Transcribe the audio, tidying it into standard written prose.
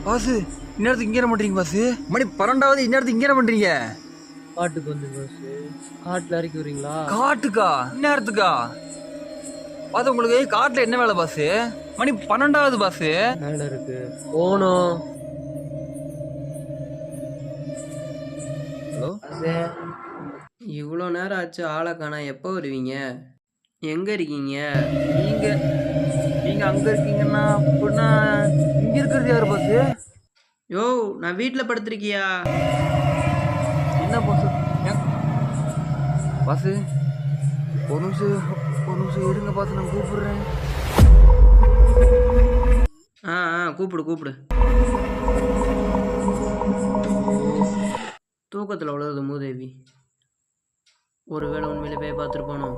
பாசு இந்நேரத்துக்கு இங்கே என்ன பண்றீங்க பாசு? மணி 12வது, இந்நேரத்துக்கு இங்கே என்ன பண்றீங்க? காட்டுக்கு வந்து பாஸ், காட்டுல இறக்கி விடுறீங்களா? காட்டுக்கா? இந்நேரத்துக்கா? பாசு உங்களுக்கு காட்டுல என்ன வேலை பாசு? மணி 12வது பாசு. மேல இருக்கு போனோம். ஹலோ இவ்வளோ நேரம் ஆச்சு, ஆளை காணா. எப்போ வருவீங்க? எங்க இருக்கீங்க? நீங்க நீங்க அங்க இருக்கீங்கன்னா அப்படின்னா இங்க இருக்கிறது யாரு பாசு? யோ, நான் வீட்டில் படுத்திருக்கியா? என்ன பாசு? பாசு ஒரு நிமிஷம் இருங்க பாசு, நான் கூப்பிடுறேன். கூப்பிடு கூப்பிடு. தூக்கத்தில் உழுது மூதேவி. ஒருவேளை உண்மையிலே போய் பார்த்துருப்பானோ?